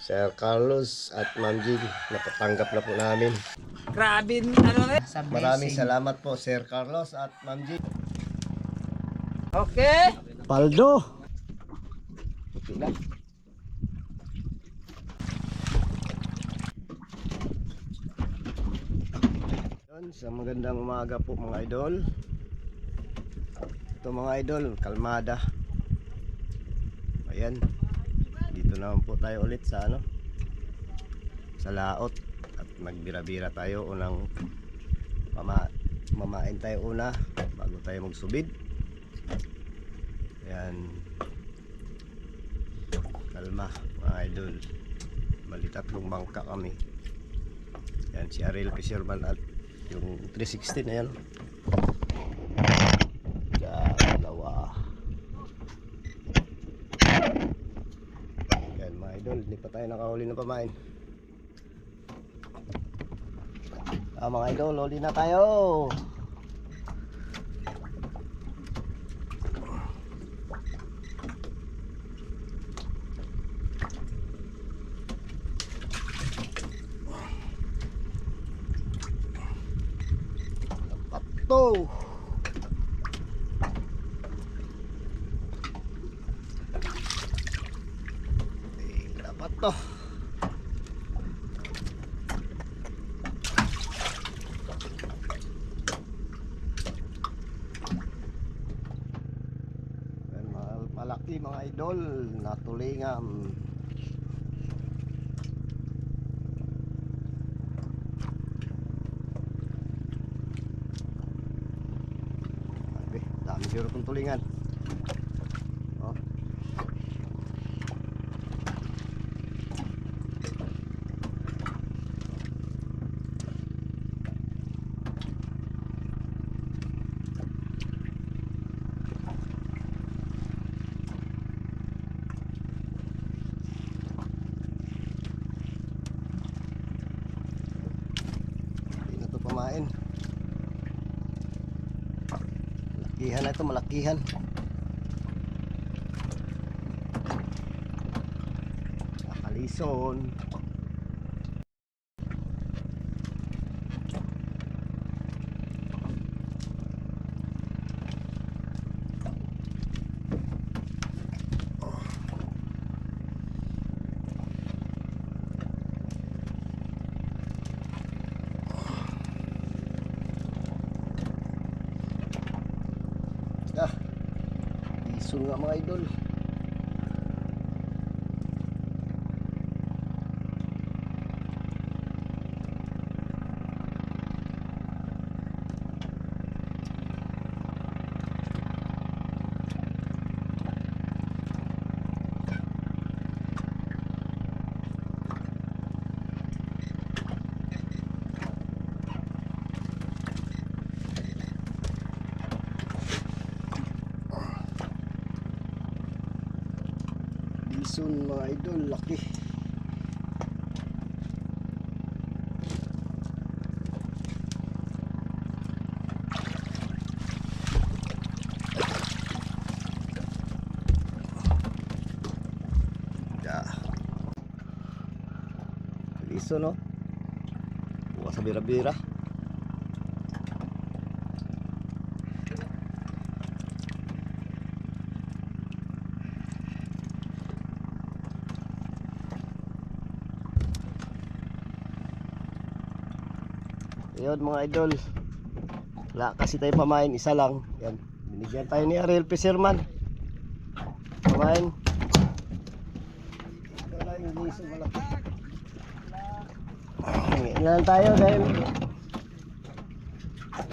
Sir Carlos at Ma'am Jing, napatanggap na po namin. Grabe, ano na? Maraming salamat po Sir Carlos at Ma'am Jing. Okay. Paldo. Okay na. Sa magandang umaga po mga idol. Ito mga idol, kalmada. Ayan. Dito naman po tayo ulit sa sa laot at magbira-bira tayo. Unang mamain tayo una bago tayo magsubid. Ayan. Kalma mga idol. Bali tatlong bangka kami. Ayan si Ariel Fisherman at yung 316 na yan. Dalawa. Yan mga idol, hindi pa tayo nakahuli ng pamain. Mga idol, huli na tayo. To dapat to. Malaki mga idol, natulingan. Dami siguro kong tulingan. Oh. Hindi na ito pamain. Malakihan na ito, malakihan. Nakalison. Iso nga mga idol. Bison mga idol, laki. Bison no. Bukas sa bira-bira. Ayun mga idol, wala kasi tayo pamain, isa lang. Yan, binigyan tayo ni Ariel Fisherman pamain. Ito lang yung liso malaki. Ngayon lang tayo dahil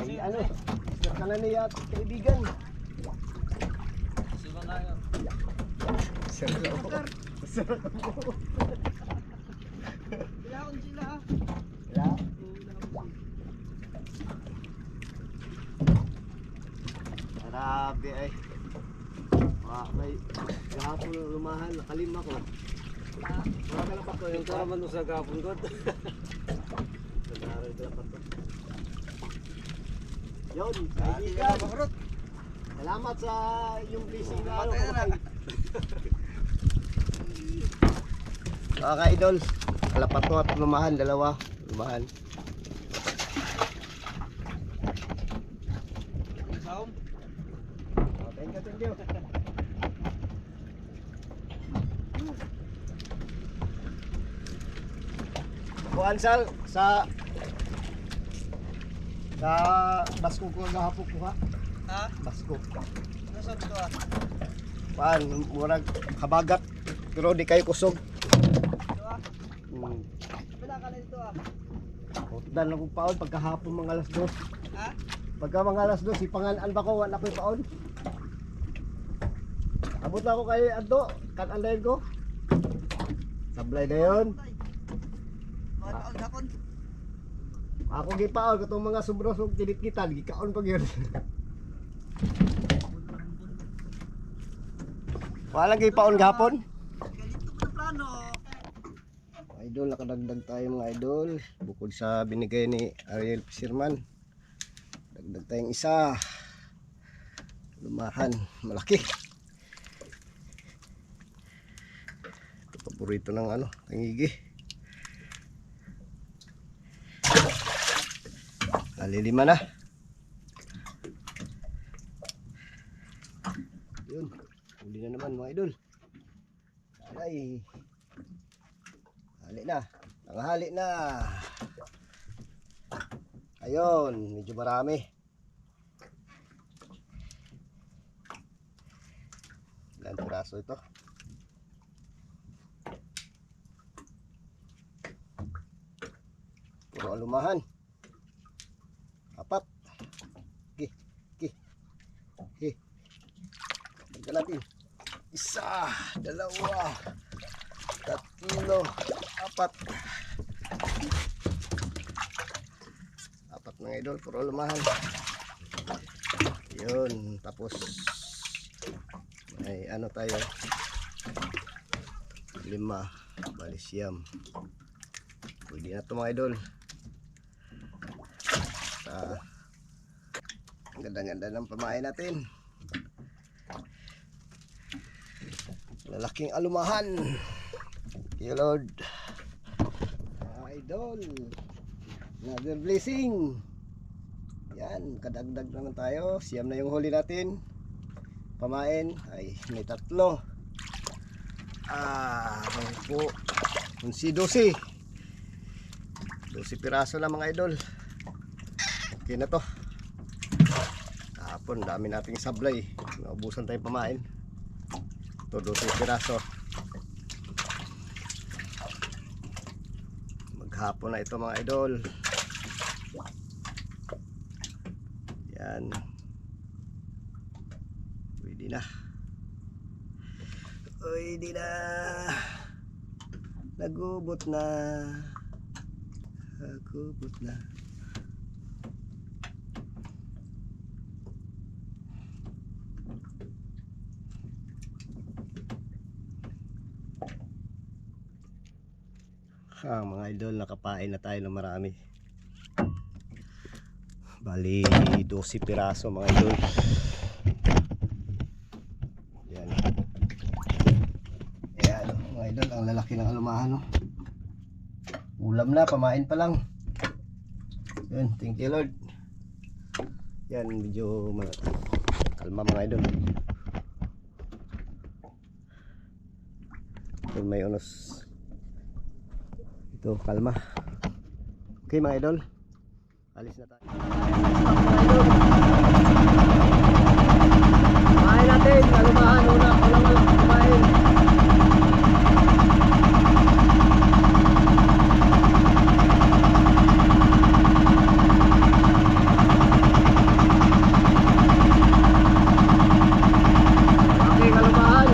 ay, start ka na niya kaibigan. Sino na yun? Ilaon sila. Wala? Grabe ay. May gahapon lumahan, nakalima ko. Wala ka na pa ko yung Taraman mo sa gapon ko. Yun, kaibigan. Salamat sa yung blessing na Mga ka-idol, alapat mo at lumahan, dalawa. Lumahan. Saum. Oh, thank you. Kuhan sal, sa basko ko gahapon ko ha. Ha? Basko. Nasaan to ah? Kuhan, murag kabagat. Pero di kayo kusog. Ito ah? Wala ka na dito ah? Dan ako paon pagkahapon mga alas 2. Ha? Pagka mga alas 2, sipangan ba ko, wala ko yung paon. Abot na ako kay Adto, kan-andayin ko. Sablay na yun. Mga taon hapon. Ako gipaon, katong mga subrosong kinit-kitan, gikaon pag yun. Wala gipaon gahapon. Ganito ko na plano. Idol, nakadagdag tayo mga idol. Bukod sa binigay ni Ariel Pisirman, dagdag tayong isa. Lumahan, malaki. Ito paborito ng tangigi. Alilima na. Yun, huli na naman mga idol. Alay. Hali na. Nanghali na. Ayun, medyo marami. Ilan piraso ito? Puro alumahan. 4. Tignan natin. 1, 2, 3, 4. 4 mga idol, puro lumahan. Yun, tapos may tayo 5 balisiyam. Pwede na ito mga idol. Ganda-ganda ng pamain natin. Lalaking alumahan. Thank you Lord. Idol, another blessing. Yan, kadagdag naman tayo. Siyam na yung huli natin. Pamain ay may 3. May po 12 piraso na mga idol. Okay na to. Kahapon dami nating sablay. Naubusan tayong pamain. Ito 12 piraso. Maghapon na ito mga idol. Yan. Pwede na. Pwede na. Nagubot na. Nagubot na. Mga idol, nakapain na tayo ng marami. Bali 12 piraso mga idol. Yan. Yan mga idol, ang lalaki ng alumahan, no? Ulam na, pamain pa lang. Yan, thank you Lord. Yan, medyo kalma mga idol. Ito may unos. Ito, kalma. Okay mga idol, alis na tayo. Kumain natin, alumahan una, walang kumain. Okay, alumahan.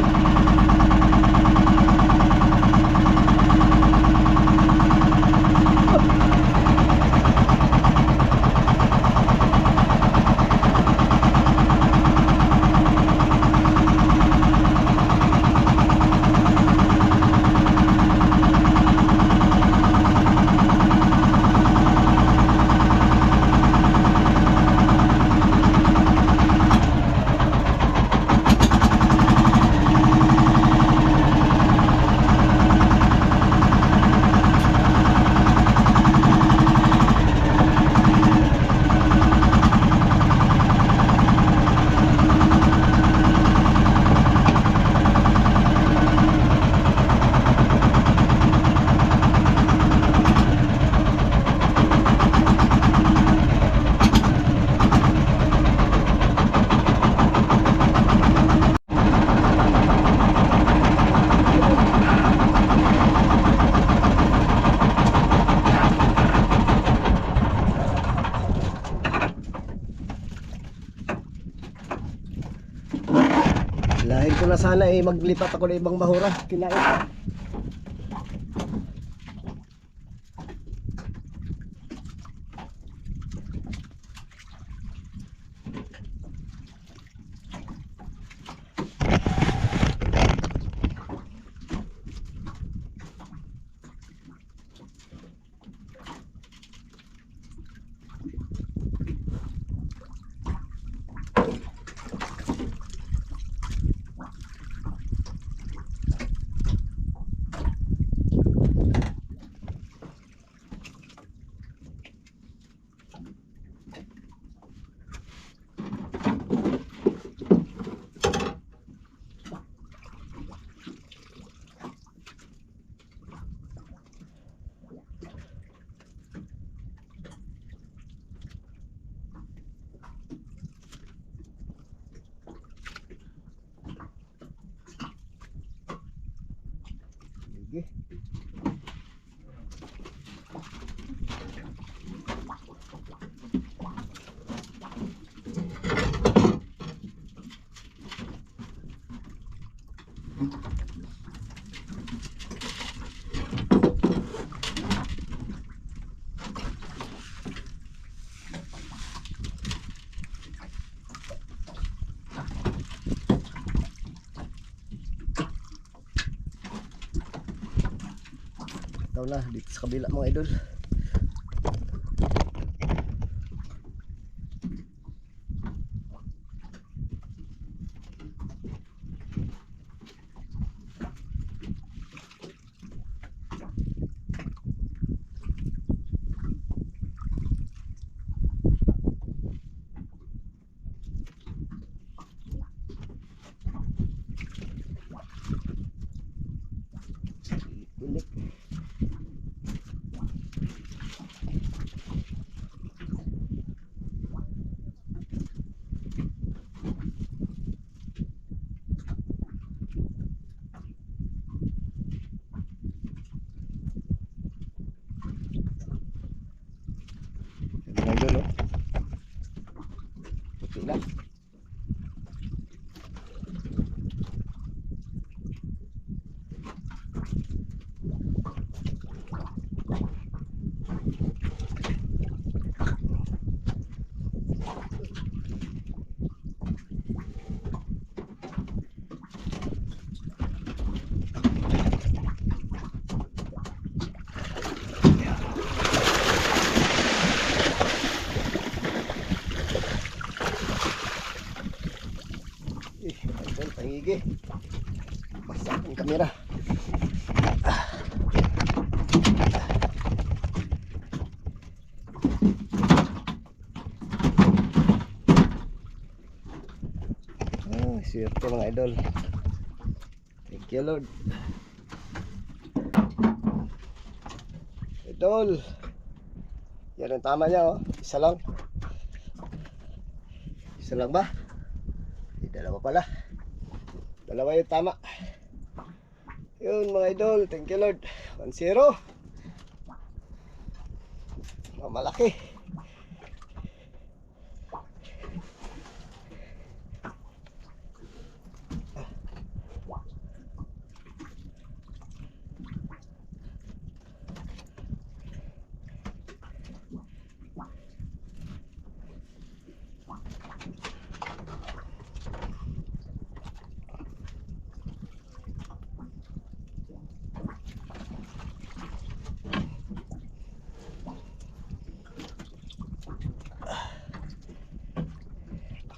maglipat ako ng ibang bahura. Kinain ko. Sige. Ito na dito sa kabila mga idol. Ulit. Mga idol, oh. Puti lang. Idol, pangigi. Basta ang kamera. Swerte mga idol. Thank you Lord. Idol. Yan ang tama niya, oh. Isa lang. Isa lang ba? Dalawa pala. Dalawa yung tama. Yun mga idol. Thank you Lord. 1-0. Malaki.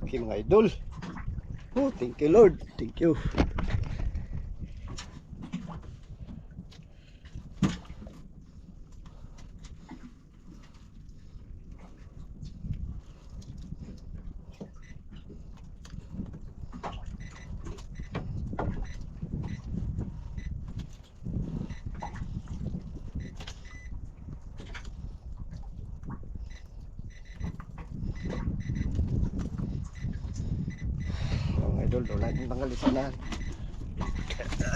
Okay mga idol. Oh, thank you Lord. Thank you. Idol, doon natin pangalisanan.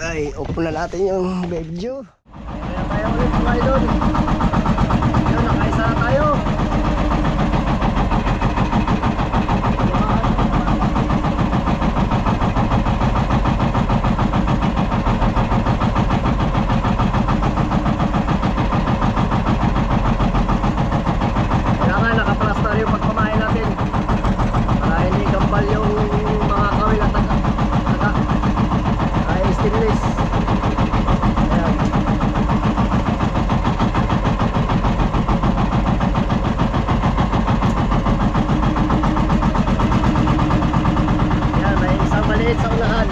Ay, open na natin yung video. Kaya tayo ulit mga idol. Yun, nakaisa na tayo. Ayan. Ayan, may isang maliit sa unahan.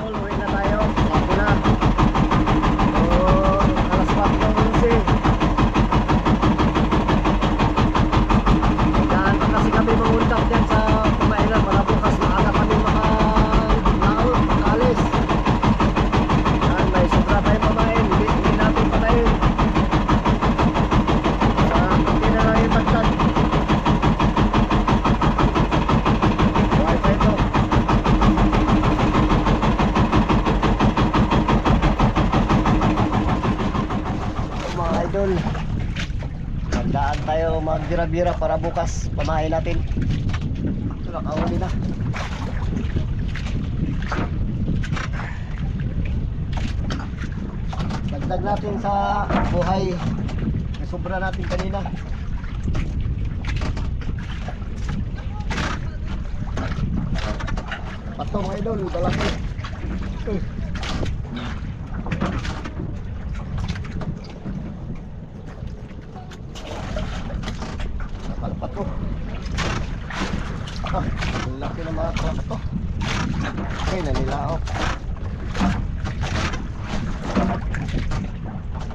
Idol, uwi na tayo. Bago na. So, alas 4:11. Kailangan pa kasi kami manguntak dyan sa pamailan para bukas maaga kami makalaot, makaalis. Yan, may sobra tayong pamain. Hindi natin patayin. Hindi na lang ibagtag. Buhay pa ito. Mga idol, magdaan tayo magbira-bira para bukas pamain natin. Ito na, kahuli na. Dagdag natin sa buhay na sobra natin kanina. Pato mga idol, balaki. Pato. Ah, ang laki ng mga pato. Okay, nanilaok.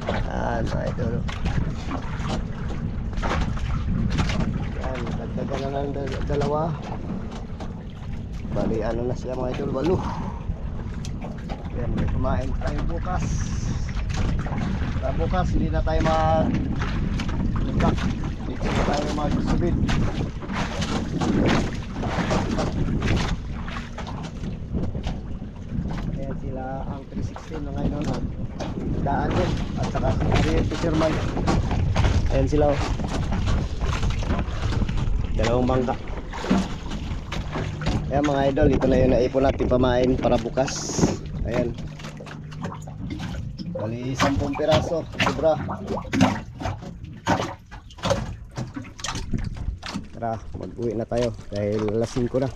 Yan, mga idol. Yan, dagdagan na ng dalawa. Bali, ano na siya mga idol, 8. Yan, may kumain tayo bukas. Para bukas, hindi na tayo mag-impact. Dito na tayo mag-subid. Ayan sila ang 316 na ngayon. Daan din. At saka si Fisherman. Ayan sila. Dalawang bangka. Ayan mga idol, ito na yung naipon natin pamain para bukas. Ayan. Bali 10 piraso. Sobra. Tara, mag-uwi na tayo dahil alas 5 na.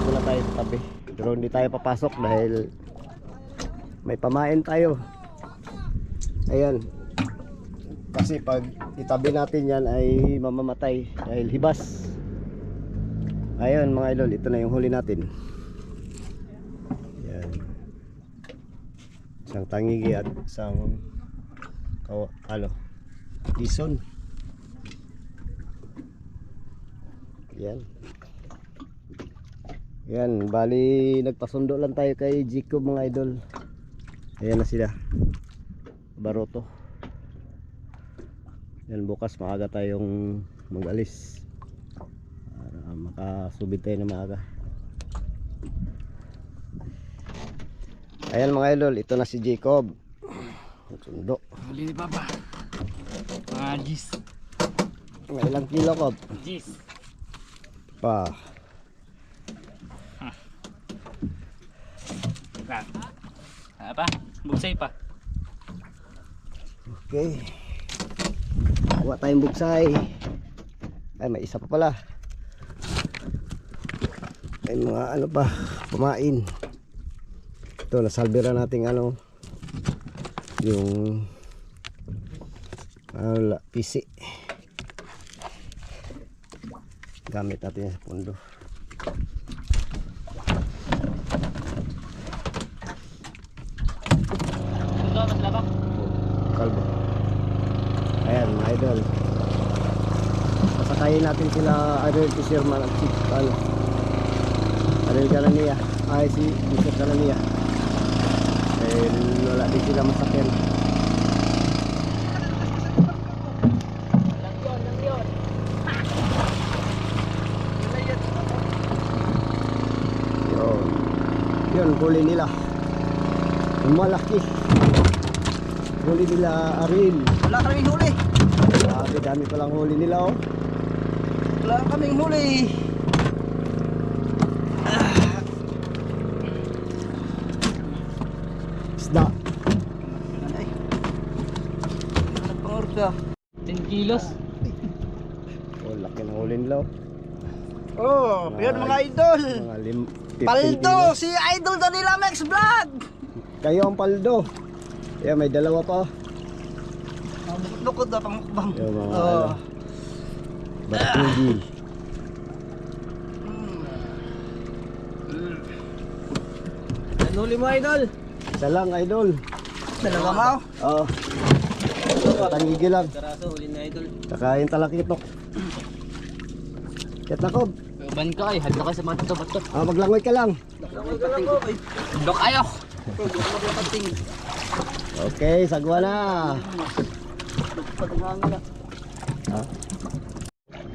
Dito na tayo sa tabi. Pero hindi tayo papasok dahil may pamain tayo. Ayan. Kasi pag itabi natin yan ay mamamatay dahil hibas. Ayun mga idol, ito na yung huli natin. Isang tangigi at isang bison. Yan. Yan, bali nagpasundo lang tayo kay Jacob mga idol. Ayan na sila. Baroto. Yan, bukas maaga tayong mag-alis. Para makasubid tayo na maaga. Ayan mga idol, ito na si Jacob. Sundo. Huli ni Papa. Mga gis. May ilang kilo ko? Gis. Pa. Apa? Bugsay pa. Okay. Kuha tayong buksay. Ay, may isa pa pala. May mga ano pa, pamain. Ito, nasalbira nating ano, yung PC. Gamit natin sa pundo. Kalbo. Ayan, mga idol. Pasakayin natin sila Ariel Fisherman at si Ariel Garania. Ay, si Mr. Garania. Dahil wala din sila masakyan. Yun, huli nila. Yung malaki. Huli nila Ariel. Wala kaming huli. Grabe, dami palang huli nila oh. Wala kaming huli. Isda. Ay. Nagpangorda. 10 kilos. Oh, laki ng huli nila oh. Oh, yun mga idol. Mga 15 Paldo, kilos. si Idol Danila Max Vlog. Kayo ang paldo. Yeah, may dalawa pa. Lukod na pangmukbang. Yung mga Oh. Batugi. Ano huli mo, idol? Isa lang, idol. Dalawa mo. Oo. Tangigi lang. Karaso, huli na, idol. Saka yung talakitok. Kaya takob. Ban ka, halda ka sa mga bato-bato. Maglangoy ka lang. Dok ayo. Okay, sagwa na.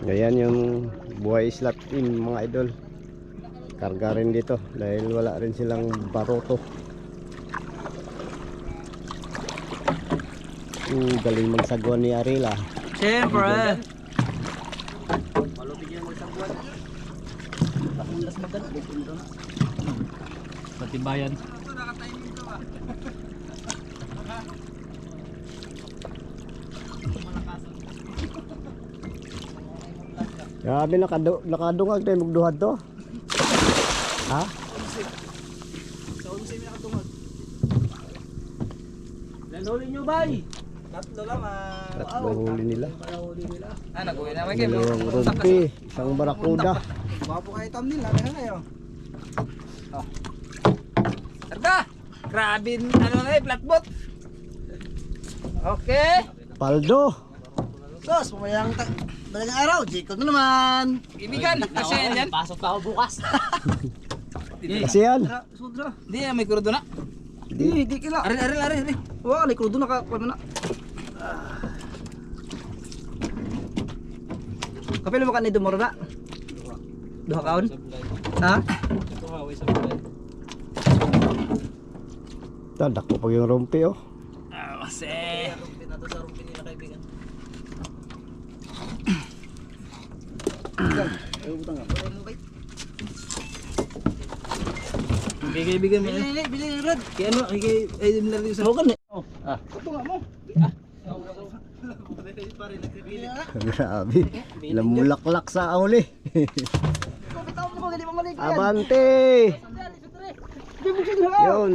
Ganyan yung buhay islat team mga idol. Karga rin dito dahil wala rin silang baroto. Galing magsagwa ni Arila. Siyempre. Malupit yung magsagwan. Pakulas mo dala. Patibayan. Grabe, nakadungag tayo magduhad to. Ha? Sa 11 may nakatungod. Huli nyo, bay? Tatlo lang ah. Tatlo huli nila. Ah, nag-uwi na may Dalawang rumpi, isang barakuda. Wapo kayo thumbnail, laki na kayo. Oh. Arda! Grabe, ano na eh, flatbot. Okay. Paldo. Sos, pumayang talagang araw, Jacob na naman. Ibigan, nakasya yan yan. Pasok pa ako bukas. Kasi yan. Sudra. Hindi, may kurudo na. Di. Hindi kila. Ari. Wah, may kurudo na ka. Kuha na. Kapil mo ka ni Dumoro na? Duha kaon? Ha? Ito nga, way sa bulay. Tadak ko pag yung rumpi oh. Kasi. Rumpin na to sa rumpin nila kaibigan. Bigay-bigay mo. Bili ni Rod. Kaya ano, ay dinala sa Huwag na. Ah. Ito nga mo. Grabe. Ilang mulaklak sa ahuli. Bitaw mo ko, hindi mo maligo yan. Abante. Hindi mo siya diha. Yun.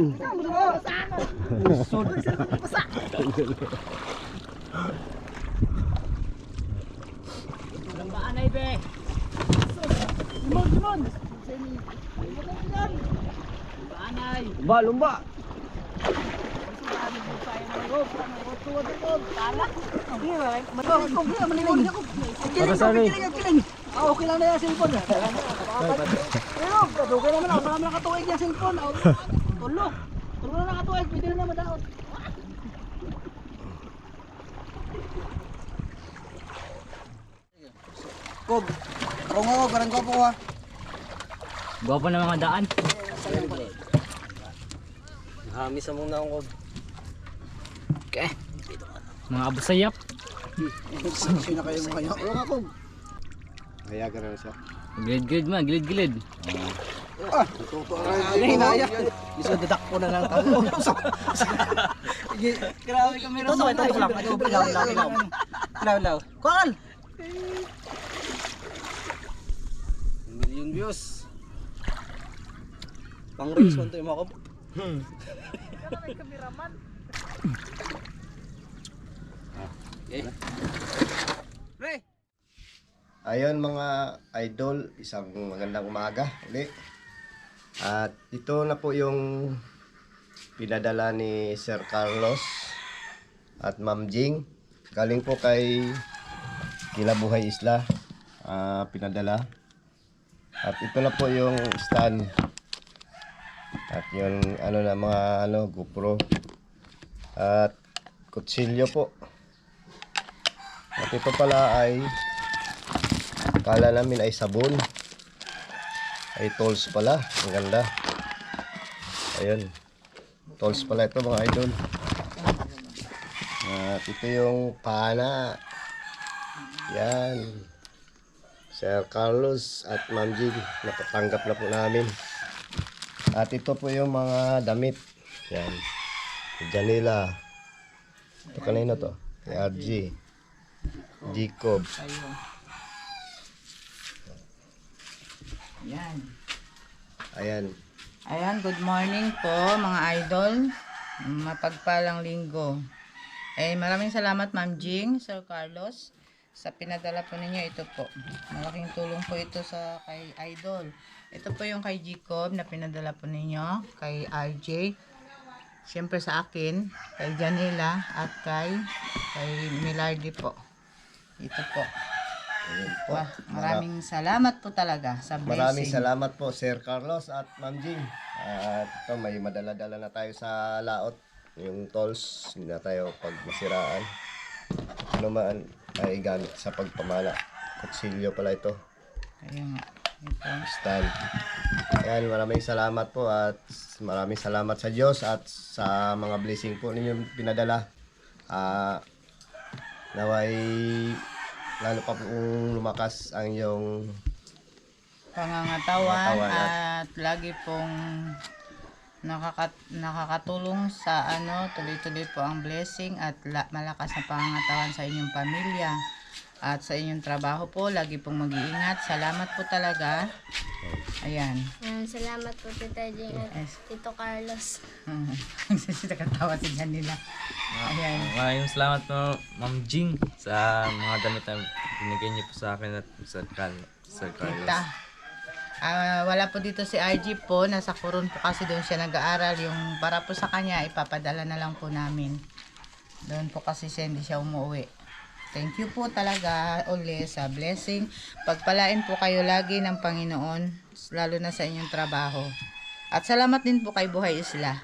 Lambaan ay be. Limon. Anay. Lumba. Para saan eh? Okay lang na yung cellphone. Pero, dugay naman ako. Marami nakatuwig yung cellphone. Tulog. Tulog na nakatuwig. Pwede na naman daot. Kob. Rungo, barang ko po ha. Gwapo na mga daan. Hamis sa muna akong Okay. Mga abusayap. Sino na kayo mo kayo? Rungo, Kob. Hayagan na siya. Gilid-gilid man, gilid-gilid. Hinaya. Isudadak ko na lang tao. Grabe kami rin. Ito lang. Law. Kual! Million views. Pang race one to yung mga Okay. Pre! Ayun mga idol, isang magandang umaga ulit. At ito na po yung pinadala ni Sir Carlos at Ma'am Jing. Galing po kay Kilabuhay Isla, pinadala. At ito na po yung stand. At yung mga GoPro. At kutsilyo po. At ito pala ay kala namin ay sabon. Ay tools pala. Ang ganda. Ayun. Tools pala ito mga idol. At ito yung pana. Yan. Sir Carlos at Ma'am Jing. Nakatanggap na po namin. At ito po yung mga damit. Yan. Janila. Ito kanino to? Kay RG. Jacob. Yan. Ayan. Ayan, good morning po mga idol. Mapagpalang linggo. Maraming salamat Ma'am Jing, Sir Carlos, sa pinadala po ninyo. Ito po. Malaking tulong po ito sa kay idol. Ito po yung kay Jacob na pinadala po ninyo. Kay RJ. Siyempre sa akin. Kay Janela at kay Milardi po. Ito po. Ayan po. Wah, maraming salamat po talaga sa blessing. Maraming salamat po Sir Carlos at Ma'am Jing. At ito may madala-dala na tayo sa laot. Yung tools, hindi na tayo pag masiraan. Ano man ay gamit sa pagpamala. Kutsilyo pala ito. Ayan nga. Ito. Stand. Ayan, maraming salamat po at maraming salamat sa Diyos at sa mga blessing po ninyo pinadala. Naway lalo pa pong lumakas ang iyong Pangangatawan Pangangatawan at lagi pong nakakatulong sa tuloy-tuloy po ang blessing at malakas na pangangatawan sa inyong pamilya at sa inyong trabaho po. Lagi pong mag-iingat. Salamat po talaga. Ayan. Salamat po Tita Jing at Tito Carlos. Katawa si Janila. Ayan. Maraming salamat po Ma'am Jing sa mga damit na binigay niyo po sa akin at Sir Carlos. Kita. Wala po dito si RG po. Nasa Coron po kasi doon siya nag-aaral. Yung para po sa kanya, ipapadala na lang po namin. Doon po kasi siya hindi siya umuwi. Thank you po talaga ulit sa blessing. Pagpalain po kayo lagi ng Panginoon, lalo na sa inyong trabaho. At salamat din po kay Buhay Isla.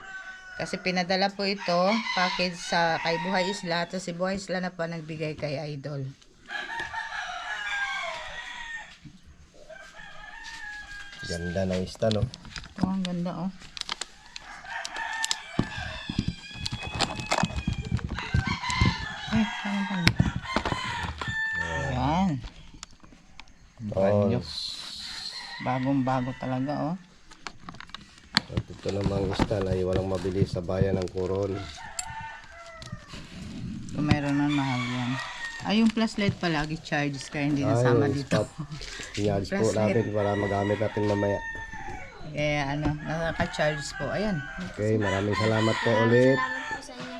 Kasi pinadala po ito, package sa kay Buhay Isla. Tapos si Buhay Isla na pa nagbigay kay Idol. ganda ng stand, no? Oh, ang ganda oh. Ayan. Tools. Bagong-bago talaga oh. At ito namang stand ay walang mabili sa bayan ng Coron. Kung mayroon man mahal yan. Yung flashlight palagi charges kaya hindi nasama dito. Inyarge po Flashlight. natin para magamit natin mamaya. Kaya nakaka-charge po. Ayan. Okay, maraming salamat po ulit. Salamat po sa inyo.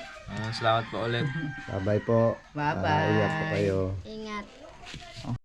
Salamat po ulit. Bye-bye po. Bye-bye. Ingat po kayo. Ingat.